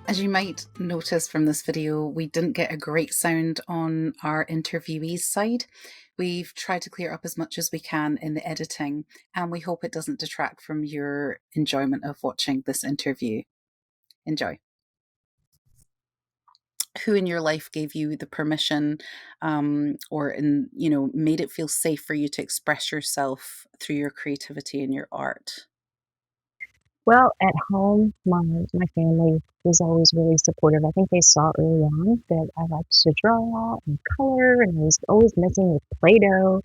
As you might notice from this video, we didn't get a great sound on our interviewee's side. We've tried to clear up as much as we can in the editing, and we hope it doesn't detract from your enjoyment of watching this interview. Enjoy. Who in your life gave you the permission, made it feel safe for you to express yourself through your creativity and your art? Well, at home, my family was always really supportive. I think they saw early on that I liked to draw and color, and I was always messing with Play-Doh.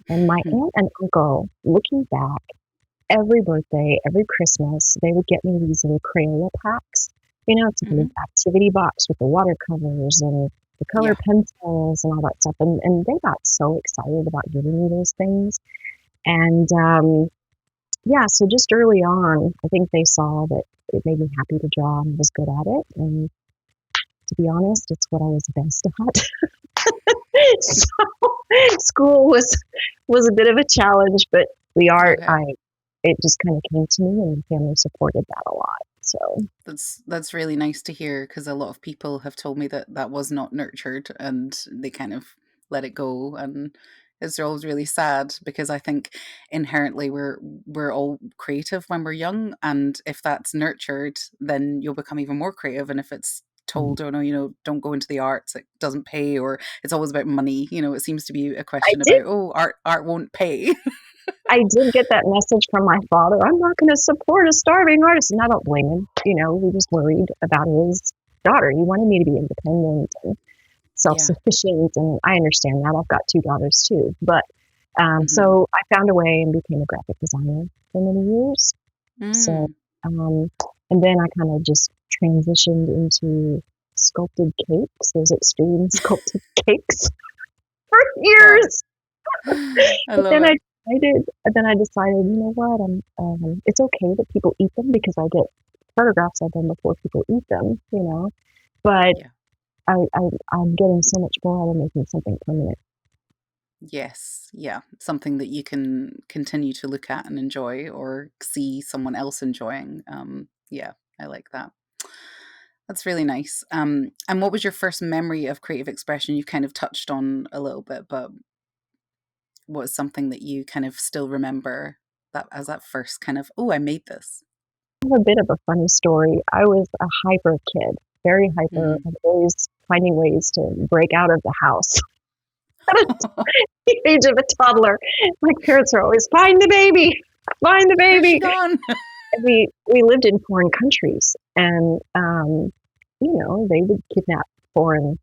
And my aunt and uncle, looking back, every birthday, every Christmas, they would get me these little Crayola packs. It's a big Hmm. activity box with the watercolors and the color Yeah. pencils and all that stuff. And they got so excited about giving me those things. And yeah, so just early on, I think they saw that it made me happy to draw and I was good at it. And to be honest, it's what I was best at. So school was a bit of a challenge, but the art, Okay. I it just kind of came to me, and the family supported that a lot. So That's really nice to hear because a lot of people have told me that that was not nurtured and they kind of let it go, and it's always really sad because I think inherently we're all creative when we're young, and if that's nurtured then you'll become even more creative, and if it's mm, told, oh no, don't go into the arts, it doesn't pay, or it's always about money, it seems to be a I question did about, oh, art won't pay. I did get that message from my father. I'm not going to support a starving artist, and I don't blame him. He was worried about his daughter. He wanted me to be independent and Yeah. self-sufficient, and I understand that. I've got two daughters too, but Hmm. so I found a way and became a graphic designer for many years. So, Mm. um, and then I kind of just transitioned into sculpted cakes, those extreme sculpted cakes for Wow. years. I But love then it. I decided, you know what, it's okay that people eat them because I get photographs of them before people eat them. But Yeah. I'm getting so much more out of making something permanent. Yes, yeah, something that you can continue to look at and enjoy or see someone else enjoying. Yeah, I like that. That's really nice. And what was your first memory of creative expression? You've kind of touched on a little bit, but what is something that you kind of still remember that as that first kind of, oh, I made this? I have a bit of a funny story. I was a hyper kid, very hyper, Mm. and always finding ways to break out of the house. At the age of a toddler, my parents were always, find the baby, find the Where's she baby. gone? And we lived in foreign countries, and they would kidnap foreign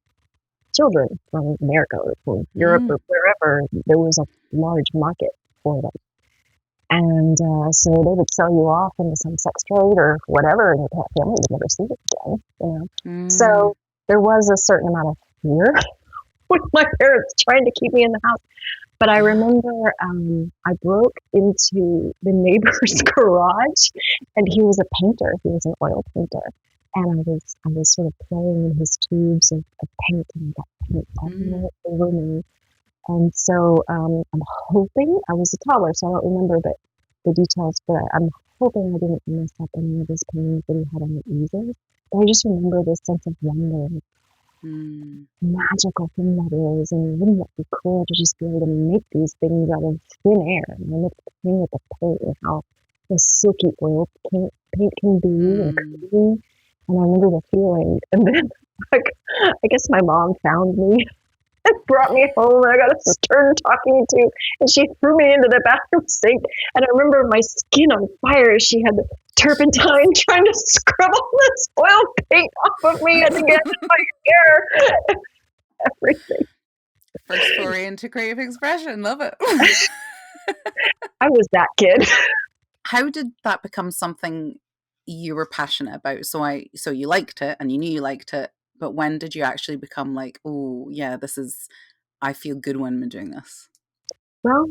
children from America or from Europe or Mm. wherever there was a large market for them. And so they would sell you off into some sex trade or whatever, and your family would never see it again. Mm. So there was a certain amount of fear with my parents trying to keep me in the house. But I Yeah. remember I broke into the neighbor's garage, and he was a painter. He was an oil painter, and I was sort of playing in his tubes of paint, and I got paint Mm. all over me. And so I'm hoping I was a toddler, so I don't remember the details, but I'm hoping I didn't mess up any of his paintings that he had on the easels. But I just remember this sense of wonder, Mm. magical thing that is, and wouldn't it be cool to just be able to make these things out of thin air and look playing with the paint and how the silky paint can be and Mm. clean. And I remember the feeling. And then like I guess my mom found me and brought me home, and I got a stern talking to, and she threw me into the bathroom sink. And I remember my skin on fire. She had turpentine trying to scrub all this oil paint off of me and to get it in my hair, everything. First foray into creative expression. Love it. I was that kid. How did that become something you were passionate about? So you liked it and you knew you liked it, but when did you actually become like, oh yeah, this is I feel good when I'm doing this? Well,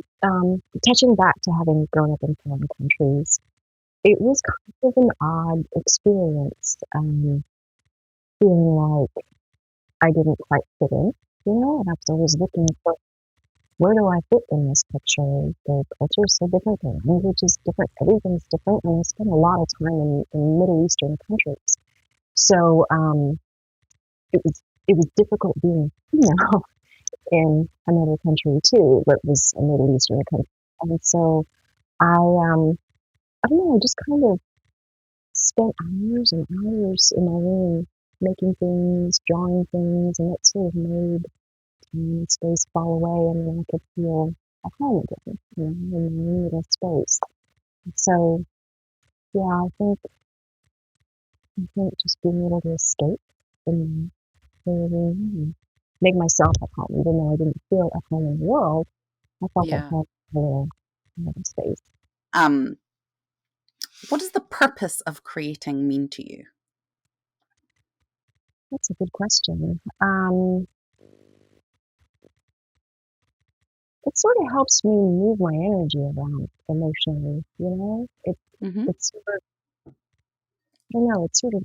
touching back to having grown up in foreign countries, it was kind of an odd experience, feeling like I didn't quite fit in. And I was always looking for where do I fit in this picture? The culture is so different, the language is different, everything's different, and I spent a lot of time in Middle Eastern countries. So it was difficult being female in another country too, that was a Middle Eastern country. And so I I don't know, I just kind of spent hours and hours in my room making things, drawing things, and it sort of made time and space fall away, and then I could feel at home again, in my own little space. So yeah, I think just being able to escape and really make myself at home, even though I didn't feel at home in the world, I felt at Yeah. home in a little space. Um, what does the purpose of creating mean to you? That's a good question. It sort of helps me move my energy around emotionally, you know? Hmm. It's sort of, I don't know, it sort of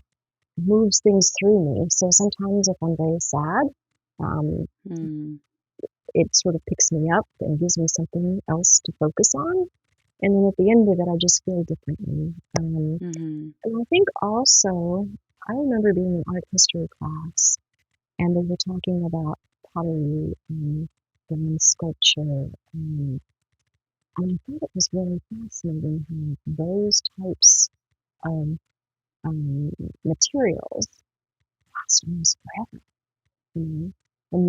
moves things through me. So sometimes if I'm very sad, um, Mm-hmm. it sort of picks me up and gives me something else to focus on. And then at the end of it, I just feel differently. Mm-hmm. And I think also, I remember being in art history class and they were talking about pottery and sculpture. And I thought it was really fascinating how those types of um, materials last almost forever. And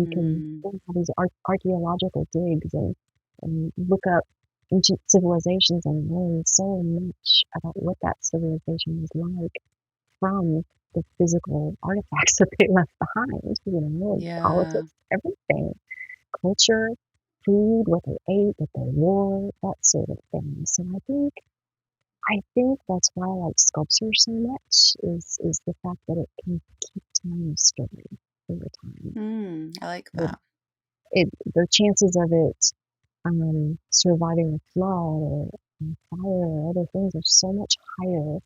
you can Mm. go all these archaeological digs and look up ancient civilizations and learn so much about what that civilization was like from the physical artifacts that they left behind, and Yeah. politics, everything, culture, food, what they ate, what they wore, that sort of thing. So I think that's why I like sculpture so much is the fact that it can keep telling a story over time. I like It, that. the chances of it surviving a flood or fire or other things are so much higher.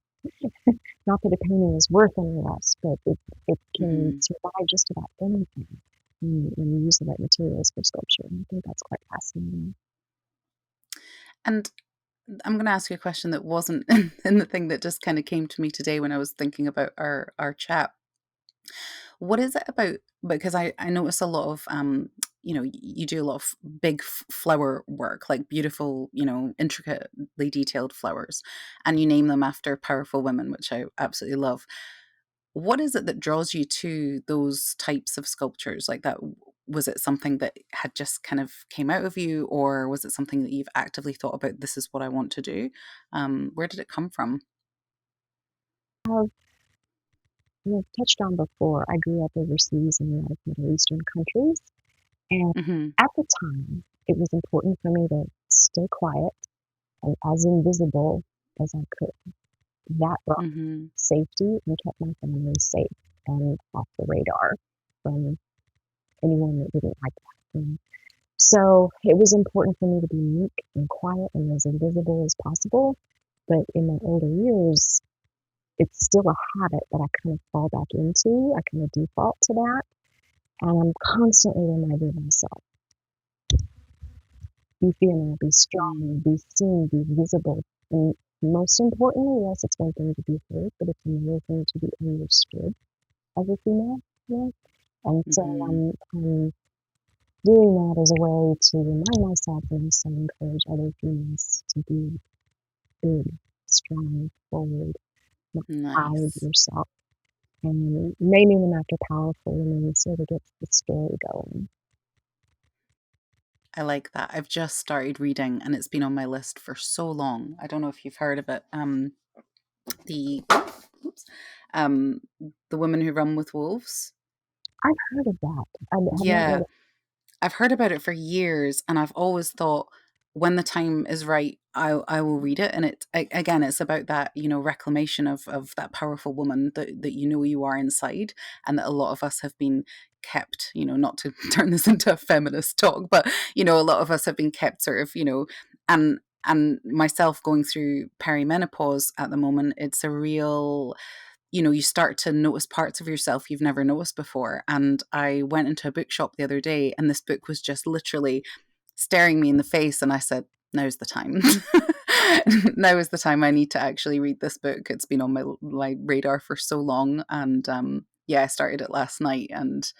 Not that a painting is worth any less, but it can Hmm. survive just about anything when you use the right materials for sculpture. And I think that's quite fascinating. And I'm going to ask you a question that wasn't in the thing that just kind of came to me today when I was thinking about our chat. What is it about? Because I notice a lot of you do a lot of big flower work, like beautiful, intricately detailed flowers, and you name them after powerful women, which I absolutely love. What is it that draws you to those types of sculptures like that? Was it something that had just kind of came out of you, or was it something that you've actively thought about? This is what I want to do. Where did it come from? As we've touched on before, I grew up overseas in a lot of Middle Eastern countries, and Hmm. at the time, it was important for me to stay quiet and as invisible as I could. That brought Hmm. safety and kept my family safe and off the radar from anyone that didn't like that. So it was important for me to be meek and quiet and as invisible as possible. But in my older years, it's still a habit that I kind of fall back into. I kind of default to that. And I'm constantly reminding myself, be female, be Mm. strong, be seen, be visible. And most importantly, yes, it's one thing to be heard, but it's another thing to be understood as a female. Yeah. And so Hmm. I'm doing that as a way to remind myself and also encourage other females to be big, strong, bold, not hide Nice. yourself. And naming them after powerful women sort of gets the story going. I like that. I've just started reading and it's been on my list for so long. I don't know if you've heard of it. The oops, um, The Women Who Run with Wolves. I've heard of that. I've not read Yeah, it. I've heard about it for years, and I've always thought when the time is right, I will read it. And again, it's about that reclamation of that powerful woman that you are inside, and that a lot of us have been kept. Not to turn this into a feminist talk, but a lot of us have been kept sort of and myself going through perimenopause at the moment. It's a real you start to notice parts of yourself you've never noticed before. And I went into a bookshop the other day and this book was just literally staring me in the face. And I said, now's the time. Now is the time I need to actually read this book. It's been on my radar for so long, and yeah, I started it last night, and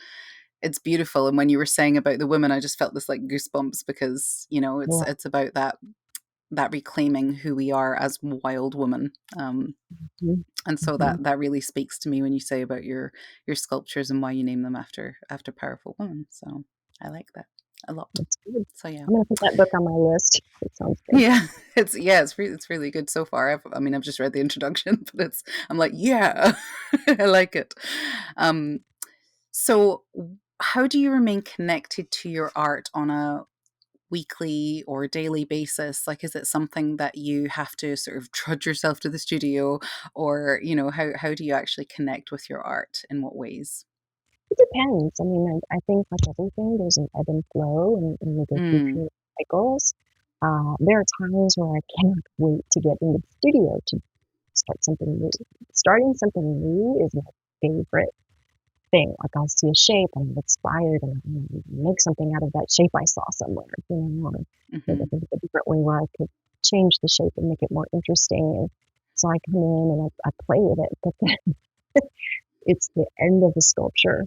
it's beautiful. And when you were saying about the women, I just felt this like goosebumps because Yeah. it's about that reclaiming who we are as wild women. Mhm. And so Mhm. that really speaks to me when you say about your sculptures and why you name them after powerful women. So I like that a lot. That's good. So yeah. I'm gonna put that book on my list. It sounds good. Yeah, it's really good so far. I mean, I've just read the introduction, but I'm like, yeah, I like it. Um, so how do you remain connected to your art on a weekly or daily basis? Like, is it something that you have to sort of trudge yourself to the studio, or how do you actually connect with your art? In what ways? It depends. I mean, I think like everything, there's an ebb and flow, and we go through Mm, period cycles. There are times where I cannot wait to get in the studio to start something new. Starting something new is my favorite thing. Like I'll see a shape and I'm inspired and I make something out of that shape I saw somewhere, or maybe mm-hmm. think of a different way where I could change the shape and make it more interesting. And so I come in and I play with it, but then it's the end of the sculpture,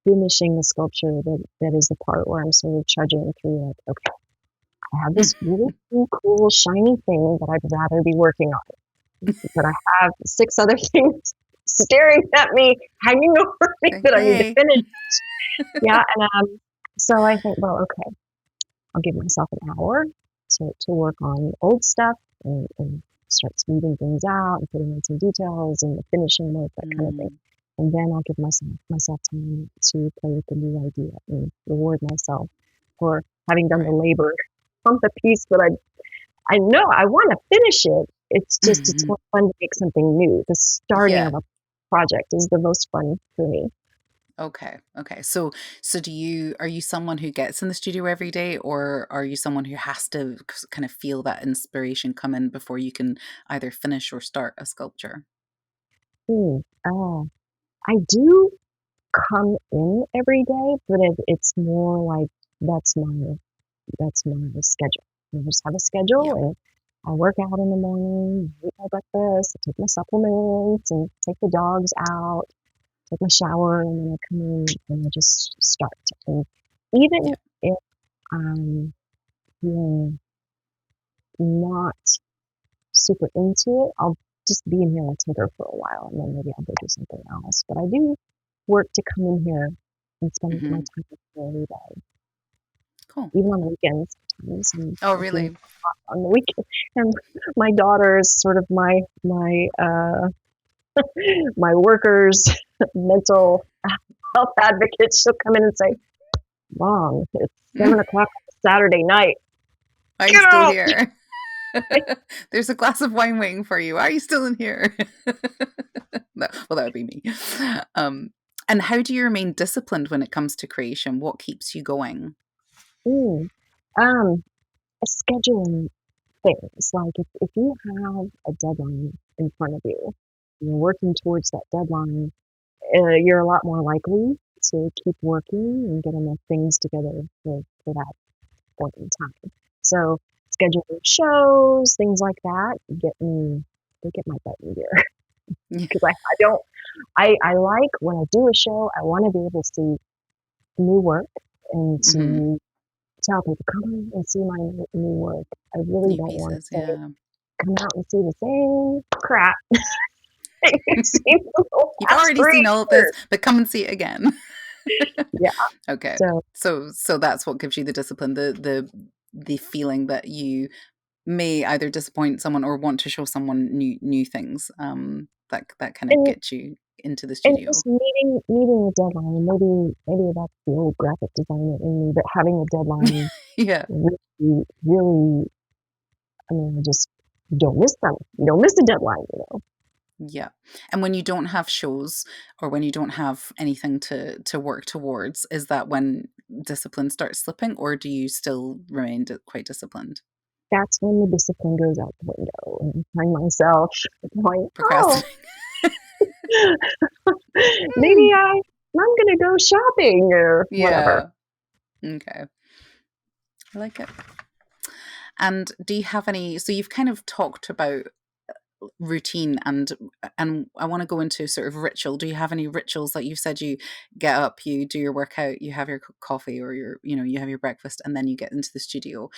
finishing the sculpture that is the part where I'm sort of trudging through like, okay, I have this really cool, shiny thing that I'd rather be working on, but I have six other things staring at me, hanging over me Like, that I need to hey, finish. Yeah, and so I think, well, okay, I'll give myself an hour to work on old stuff and start smoothing things out and putting in some details and the finishing work, that kind of thing. mm, And then I'll give myself time to play with the new idea and reward myself for having done the right. labor on the piece that I know I want to finish it. It's just it's more fun to make something new. The starting Yeah. of a project is the most fun for me. Okay. Okay. So are you someone who gets in the studio every day, or are you someone who has to kind of feel that inspiration come in before you can either finish or start a sculpture? Mm, oh, I do come in every day, but it's more like that's my that's my schedule. I just have a schedule Yeah. and I work out in the morning, eat my breakfast, I take my supplements and take the dogs out, take my shower, and then I come in and I just start. And even Yeah. if I'm feeling not super into it, I'll just be in here and tinker for a while and then maybe I'll go do something else. But I do work to come in here and spend my Hmm. time here every day, Cool. even on the weekends sometimes and Oh, working really? on the weekend. And my daughter is sort of my my workers mental health advocate. She'll come in and say, "Mom, it's 7 o'clock on Saturday night. Are you Get still out!" here? There's a glass of wine waiting for you. Are you still in here? Well, that would be me. Um, and how do you remain disciplined when it comes to creation? What keeps you going? Mm. Scheduling things like if you have a deadline in front of you, you're working towards that deadline, you're a lot more likely to keep working and get enough things together for that point in time. So scheduling shows, things like that, they get my butt in gear Yeah. because I don't I like when I do a show, I want to be able to see new work and Hmm. to tell people, come and see my new work. I really New don't want to pieces. say, Yeah. come out and see the same crap that you've seen for the You've last already three seen all of this, years. but come and see it again. Yeah. Okay. So, So that's what gives you the discipline, the feeling that you may either disappoint someone or want to show someone new things. That kind of and gets you into the and studio. just meeting a deadline, and maybe that's the old graphic designer in me, but having a deadline Yeah. really, I mean, I just don't miss them. You don't miss a deadline, you know. Yeah. And when you don't have shows or when you don't have anything to work towards, is that when discipline starts slipping, or do you still remain quite disciplined? That's when the discipline goes out the window, and I find myself going, oh, Procrastinating. maybe I'm gonna go shopping or whatever. Yeah. Okay. I like it. And do you have any, so you've kind of talked about routine, and I want to go into sort of ritual. Do you have any rituals? Like you said, you get up, you do your workout, you have your coffee or your, you have your breakfast, and then you get into the studio.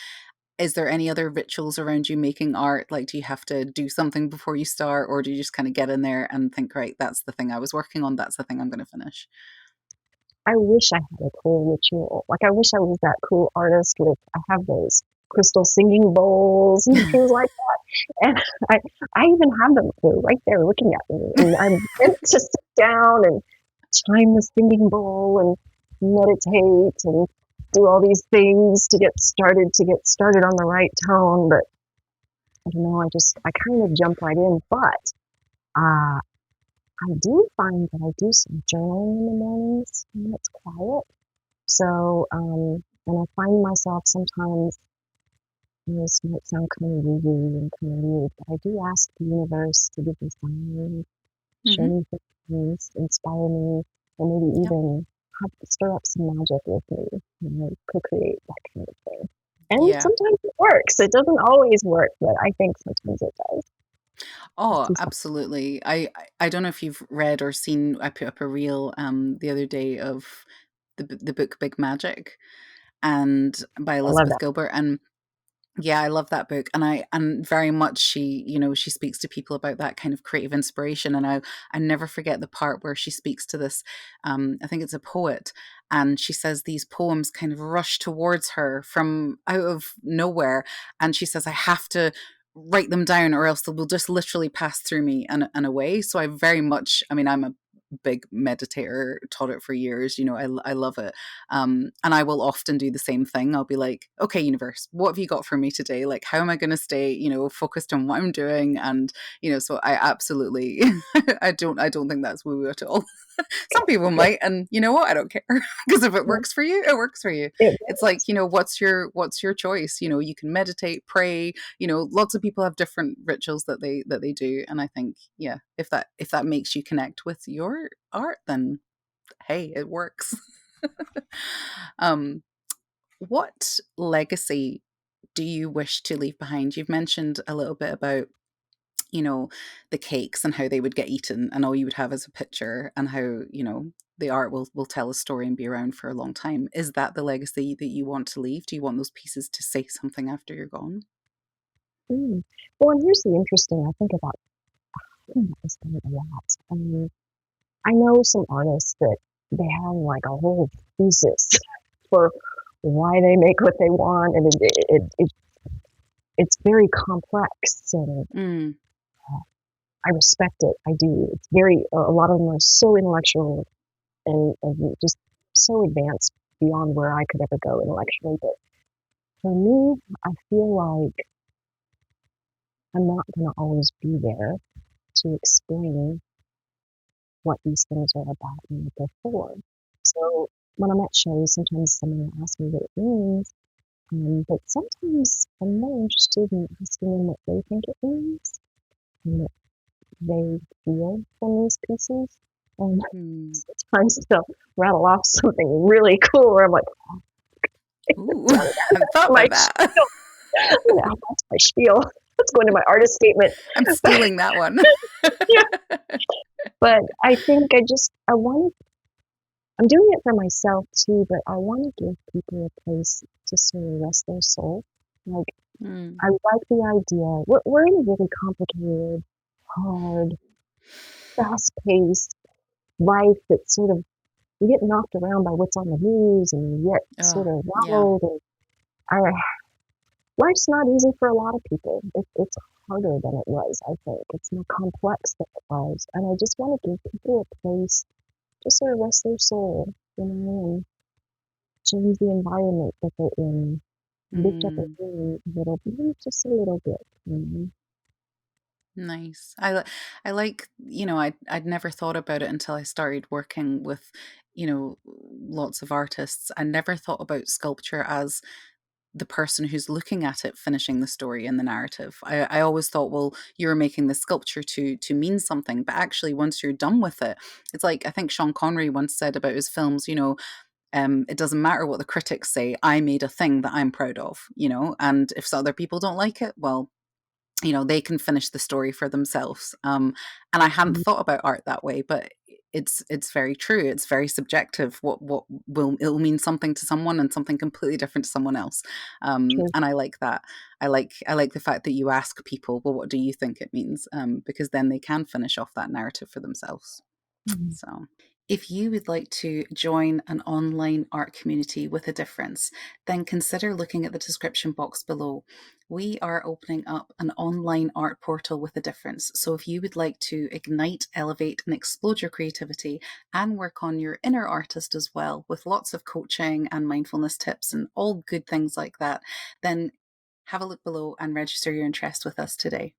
Is there any other rituals around you making art? Like, do you have to do something before you start, or do you just kind of get in there and think, right, that's the thing I was working on, that's the thing I'm going to finish? I wish I had a cool ritual. Like I wish I was that cool artist with I have those crystal singing bowls and things like that. And I I even have them. They're right there looking at me. And I'm meant to sit down and chime the singing bowl and meditate and do all these things to get started on the right tone. But I don't know, I kind of jump right in. But uh I do find that I do some journaling in the mornings when it's quiet. So, and I find myself sometimes, this might sound kind of woo-woo and kind of weird, but I do ask the universe to give me signs, show Hmm. me things, inspire me, and maybe Yep. even stir up some magic with me, co-create that kind of thing. And Yeah. sometimes it works. It doesn't always work, but I think sometimes it does. It's Oh, too fun. absolutely. I don't know if you've read or seen. I put up a reel the other day of the book Big Magic, and by I love Elizabeth that. Gilbert. And yeah, I love that book, and very much she speaks to people about that kind of creative inspiration, and I never forget the part where she speaks to this, I think it's a poet, and she says these poems kind of rush towards her from out of nowhere, and she says I have to write them down or else they will just literally pass through me and away. So I very much, I mean, I'm a big meditator, taught it for years, I love it. And I will often do the same thing. I'll be like, okay, universe, what have you got for me today? Like, how am I going to stay, focused on what I'm doing? And, so I absolutely, I don't think that's woo woo at all. Some people might, and you know what? I don't care because if it Yeah, works for you, it works for you. it It's works. like, what's your choice? You can meditate, pray. Lots of people have different rituals that they do, and I think, yeah, if that makes you connect with your art, then hey, it works. um, what legacy do you wish to leave behind? You've mentioned a little bit about, you know, the cakes and how they would get eaten and all you would have is a picture, and how, the art will tell a story and be around for a long time. Is that the legacy that you want to leave? Do you want those pieces to say something after you're gone? Mm. Well, and here's the interesting, I think about this thing a lot. I know some artists that they have like a whole thesis for why they make what they want, and it's very complex, and Mm. I respect it. I do. It's very a lot of them are so intellectual and just so advanced beyond where I could ever go intellectually. But for me, I feel like I'm not going to always be there to explain what these things are about and what they're for. So when I'm at shows, sometimes someone will ask me what it means, but sometimes I'm more interested in asking them what they think it means and what they feel from these pieces. And Mm. sometimes they'll rattle off something really cool where I'm like, Ooh, tell I me hadn't thought my about that. spiel. That's my spiel. Let's go into my artist statement. I'm stealing that one. Yeah. But I think I want I'm doing it for myself too, but I want to give people a place to sort of rest their soul. Like, Mm. I like the idea. We're in a really complicated, hard, fast-paced life that sort of you get knocked around by what's on the news and you get Oh, sort of yeah. rattled. And I, life's not easy for a lot of people. It's harder than it was, I think. It's more complex than it was. And I just want to give people a place to sort of rest their soul, and change the environment that they're in, lift up a Mm. mood a little, maybe just a little bit. Nice. I like, I'd never thought about it until I started working with, lots of artists. I never thought about sculpture as the person who's looking at it finishing the story and the narrative. I always thought, well, you're making the sculpture to mean something, but actually once you're done with it, it's like I think Sean Connery once said about his films, It doesn't matter what the critics say. I made a thing that I'm proud of, and if other people don't like it, well, they can finish the story for themselves. And I hadn't Mhm. thought about art that way, but it's very true. It's very subjective. What will it'll mean something to someone and something completely different to someone else. True. And I like that. I like the fact that you ask people, well, what do you think it means? Because then they can finish off that narrative for themselves. Mhm. So, if you would like to join an online art community with a difference, then consider looking at the description box below. We are opening up an online art portal with a difference. So, if you would like to ignite, elevate, and explode your creativity and work on your inner artist as well, with lots of coaching and mindfulness tips and all good things like that, then have a look below and register your interest with us today.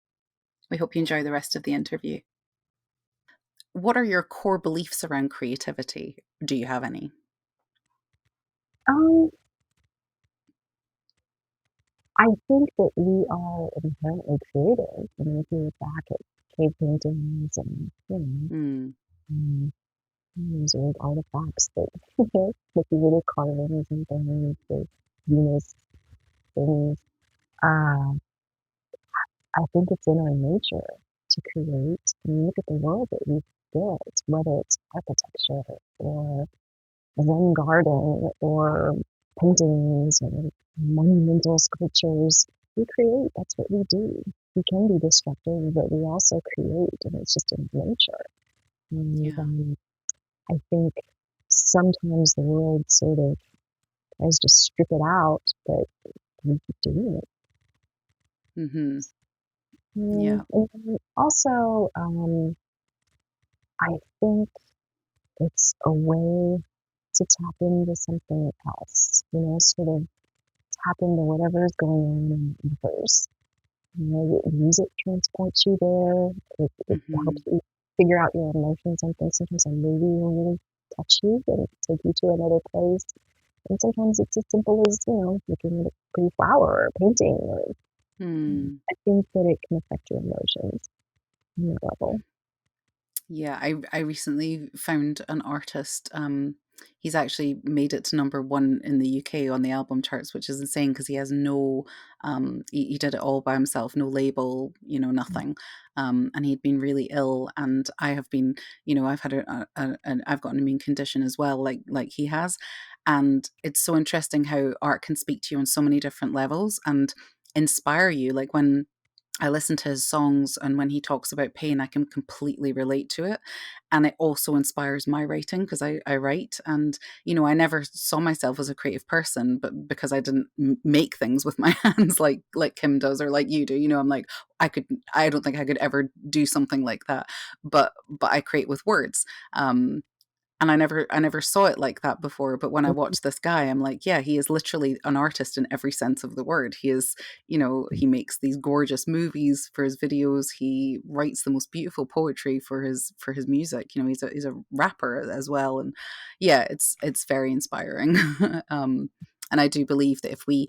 We hope you enjoy the rest of the interview. What are your core beliefs around creativity? Do you have any? Um, I think that we are inherently creative. I mean, if you look back at cave paintings and, Mm, um, those old artifacts that, with the little carvings and things, the Venus things, uh, I think it's in our nature to create. I mean, look at the world that we've built, whether it's architecture or a Zen garden or paintings or monumental sculptures. We create. That's what we do. We can be destructive, but we also create, and it's just in nature. And yeah. I think sometimes the world sort of tries to strip it out, but we keep doing it. Mhm. Mm, Yeah. and then also, I think it's a way to tap into something else, sort of tap into whatever is going on in the universe. Music transports you there. It helps Mhm. you figure out your emotions. I think sometimes a movie will really touch you and take you to another place. And sometimes it's as simple as, looking at a pretty flower or a painting. Or Hmm. I think that it can affect your emotions on that level. Yeah, I recently found an artist. He's actually made it to number one in the UK on the album charts, which is insane because he has no. He did it all by himself, no label, nothing. And he'd been really ill, and I have been, I've had I've got an immune condition as well, like he has, and it's so interesting how art can speak to you on so many different levels and inspire you. Like when I listen to his songs and when he talks about pain, I can completely relate to it. And it also inspires my writing because I write. And, I never saw myself as a creative person, but because I didn't make things with my hands like Kim does or like you do, I'm like, I don't think I could ever do something like that. But I create with words. And I never saw it like that before, but when I watch this guy, I'm like, yeah, he is literally an artist in every sense of the word. He is, he makes these gorgeous movies for his videos. He writes the most beautiful poetry for his music. He's a rapper as well, and yeah, it's very inspiring. um, and I do believe that if we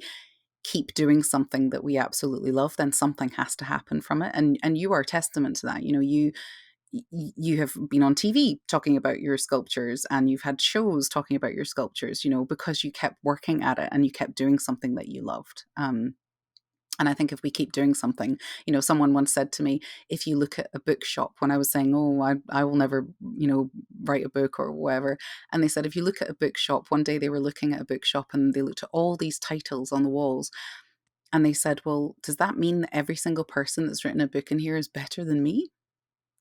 keep doing something that we absolutely love, then something has to happen from it. And you are a testament to that. You have been on TV talking about your sculptures and you've had shows talking about your sculptures, because you kept working at it and you kept doing something that you loved. And I think if we keep doing something, someone once said to me, if you look at a bookshop, when I was saying, oh, I will never, write a book or whatever. And they said, if you look at a bookshop, one day they were looking at a bookshop and they looked at all these titles on the walls. And they said, well, does that mean that every single person that's written a book in here is better than me?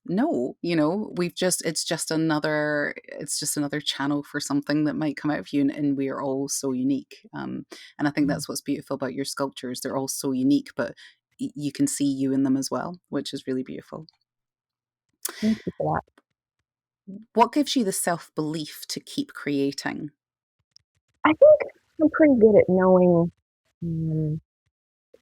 No, it's just another channel for something that might come out of you, and we are all so unique. And I think Mm, that's what's beautiful about your sculptures. They're all so unique, but you can see you in them as well, which is really beautiful. thank you for that. What gives you the self-belief to keep creating? I think I'm pretty good at knowing um,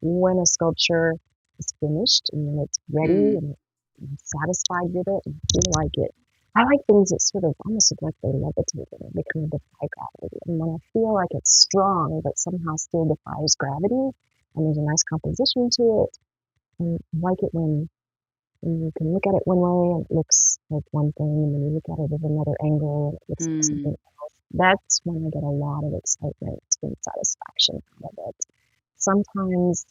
when a sculpture is finished and when it's ready Mm, and I'm satisfied with it and feel like it. I like things that sort of almost look like they levitate and they kind of defy gravity. And when I feel like it's strong but somehow still defies gravity and there's a nice composition to it, and I like it when you can look at it one way and it looks like one thing, and then you look at it at another angle and it looks like something mm, else. That's when I get a lot of excitement and satisfaction out of it. Sometimes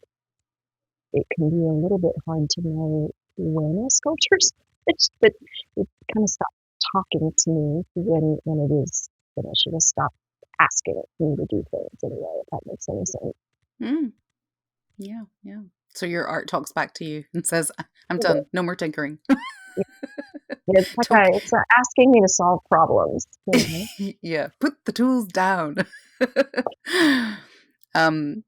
it can be a little bit hard to know when a sculpture's finished, but it kind of stops talking to me when it is finished. It'll stop asking me to do things anyway, if that makes any sense. Mm, yeah, yeah. So your art talks back to you and says, "I'm Yeah, done. No more tinkering." it's like Don't it's asking me to solve problems, you know. yeah, put the tools down. Um,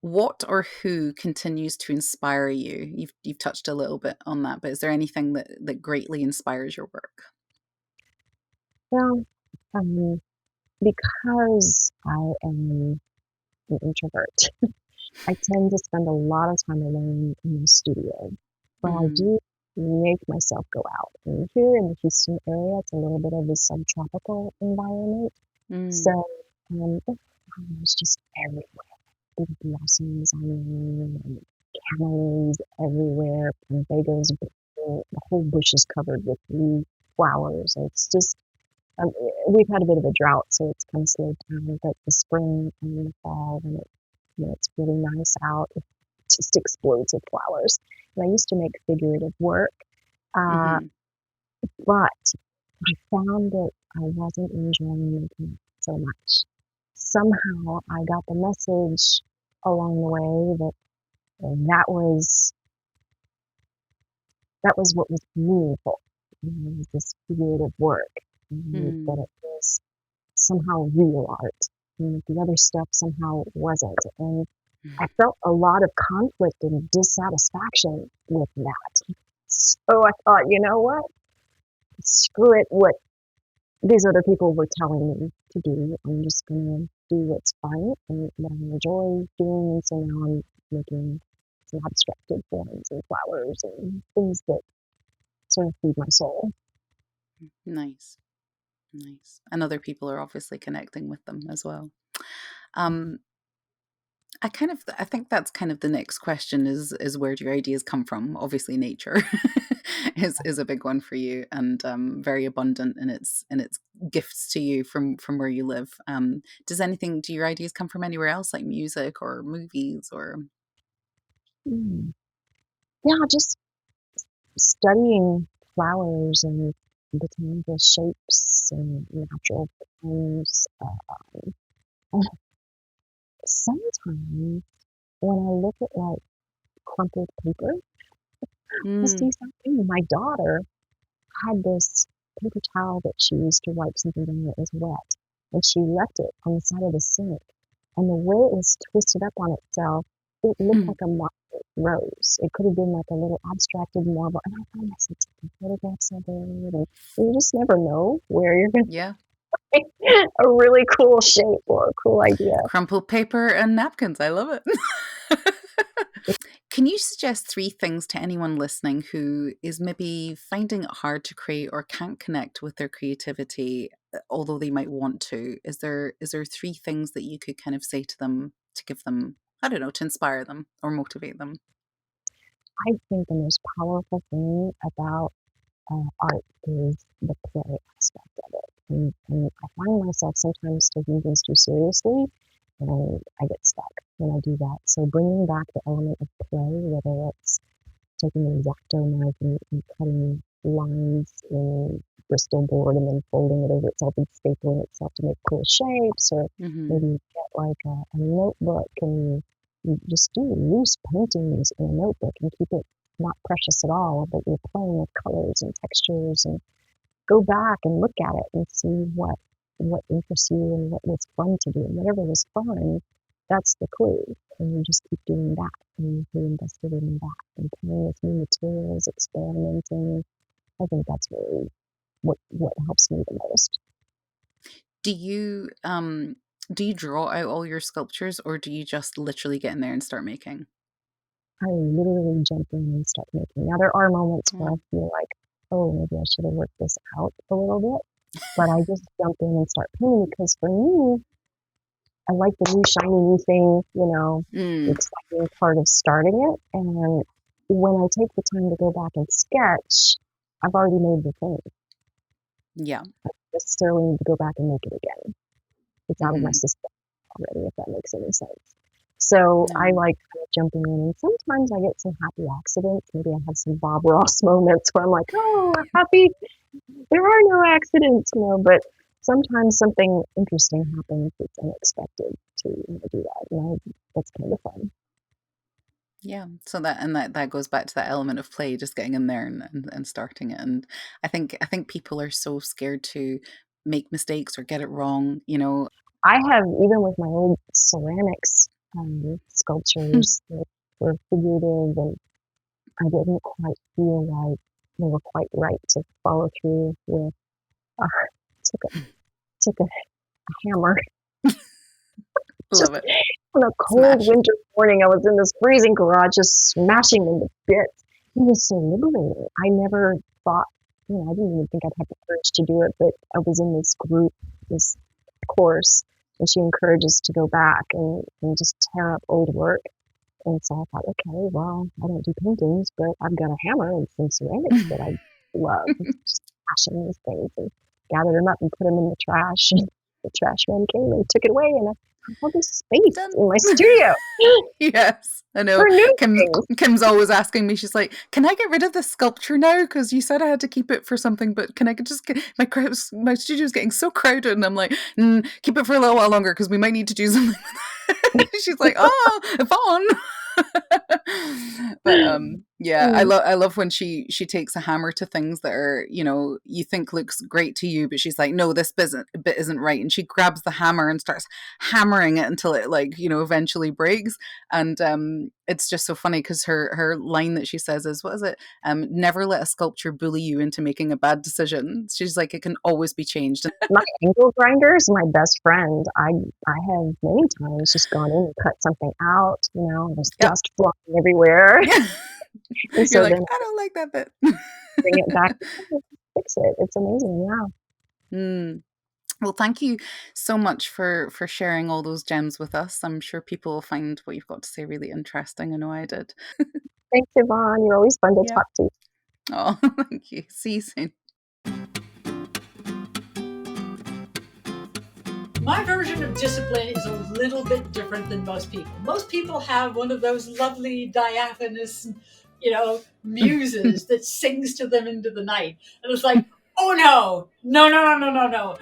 what or who continues to inspire you? You've touched a little bit on that, but is there anything that greatly inspires your work? Well, um, because I am an introvert, I tend to spend a lot of time alone in the studio, but I Mhm. do make myself go out. And here in the Houston area, it's a little bit of a subtropical environment. Mm. So, there's flowers just everywhere. Big blossoms on and cantaloups everywhere, plumbago's blooming, the whole bush is covered with blue flowers. It's just um, we've had a bit of a drought, so it's kind of slowed down. But the spring and the fall, when it's really nice out, it just explodes with flowers. And I used to make figurative work, uh, Mhm. but I found that I wasn't enjoying making it so much. Somehow I got the message along the way that that was that was what was meaningful. Was this figurative work, and that Mm. it was somehow real art, and the other stuff somehow wasn't. And I felt a lot of conflict and dissatisfaction with that. So I thought, you know what? Screw it. What these other people were telling me to do. I'm just gonna do what's fun and what I enjoy doing. And so now I'm making some abstracted forms and flowers and things that sort of feed my soul. Nice. Nice. And other people are obviously connecting with them as well. Um, I think that's kind of the next question is where do your ideas come from? Obviously nature is a big one for you and very abundant in its gifts to you from where you live. Do your ideas come from anywhere else like music or movies or Mm. Yeah, just studying flowers and botanical shapes and natural forms. Sometimes when I look at like crumpled paper, I see mm, something. My daughter had this paper towel that she used to wipe something down that was wet, and she left it on the side of the sink. And the way it was twisted up on itself, it looked like a marble rose. It could have been like a little abstracted marble. And I found myself taking photographs of it. And you just never know where you're going yeah. to find a really cool shape or a cool idea. Crumpled paper and napkins. I love it. Can you suggest three things to anyone listening who is maybe finding it hard to create or can't connect with their creativity, although they might want to? Is there three things that you could kind of say to them to give them, I don't know, to inspire them or motivate them? I think the most powerful thing about art is the play aspect of it. And I find myself sometimes taking things too seriously and I get stuck when I do that. So bringing back the element of play, whether it's taking an X-Acto knife and cutting lines in Bristol board and then folding it over itself and stapling itself to make cool shapes, or maybe Hmm. you get like a notebook and you just do loose paintings in a notebook and keep it not precious at all, but you're playing with colors and textures and go back and look at it and see what interests you and what was fun to do. And whatever was fun, that's the clue. And you just keep doing that and you invested in that and playing with new materials, experimenting. I think that's really what helps me the most. Do you do you draw out all your sculptures or do you just literally get in there and start making? I literally jump in and start making. Now there are moments where I Oh. feel like, oh, maybe I should have worked this out a little bit. But I just jump in and start painting because for me, I like the new shiny new thing, the Mm, exciting part of starting it. And when I take the time to go back and sketch, I've already made the thing. yeah. necessarily need to go back and make it again. It's out of my Mhm. system already, if that makes any sense. So I No. like kind of jumping in, and sometimes I get some happy accidents. Maybe I have some Bob Ross moments where I'm like, oh, happy, there are no accidents, but sometimes something interesting happens that's unexpected to do that. That's kind of fun. Yeah. So that goes back to that element of play, just getting in there and starting it. And I think people are so scared to make mistakes or get it wrong. I have, even with my old ceramics sculptures that were figurative, and I didn't quite feel like they were quite right to follow through with. Uh, took a took a hammer. Just Love it. on a cold Smash. winter morning, I was in this freezing garage just smashing them to bits. It was so liberating. I never thought, I didn't even think I'd have the courage to do it, but I was in this group, this course, and she encouraged us to go back and just tear up old work. And so I thought, okay, well, I don't do paintings, but I've got a hammer and some ceramics that I love. Just smashing these things and gathered them up and put them in the trash. And the trash man came and took it away, and I have all this space Done. in my studio Yes, I know. for new Kim's things. Kim's always asking me. She's like, "Can I get rid of this sculpture now? Because you said I had to keep it for something, but can I just get my studio's getting so crowded?" And I'm like, "Keep it for a little while longer because we might need to do something." She's like, "Oh, Yvonne." But yeah, I Mm, love I love when she takes a hammer to things that are, you think looks great to you, but she's like, no, this bit isn't right, and she grabs the hammer and starts hammering it until it, like, eventually breaks. And it's just so funny because her line that she says is, what is it? Never let a sculpture bully you into making a bad decision. She's like, it can always be changed. my angle grinder is my best friend. I have many times just gone in and cut something out. There's Yep. dust flying everywhere, Yeah. and You're so then like, I I don't like that bit. bring it back and fix it. It's amazing. Yeah. Mm. Well, thank you so much for sharing all those gems with us. I'm sure people will find what you've got to say really interesting. I know I did. Thanks, Yvonne. You're always fun to Yeah. talk to. Oh, thank you. See you soon. My version of discipline is a little bit different than most people. Most people have one of those lovely diaphanous, muses that sings to them into the night. And it's like, oh no, no, no, no, no, no, no.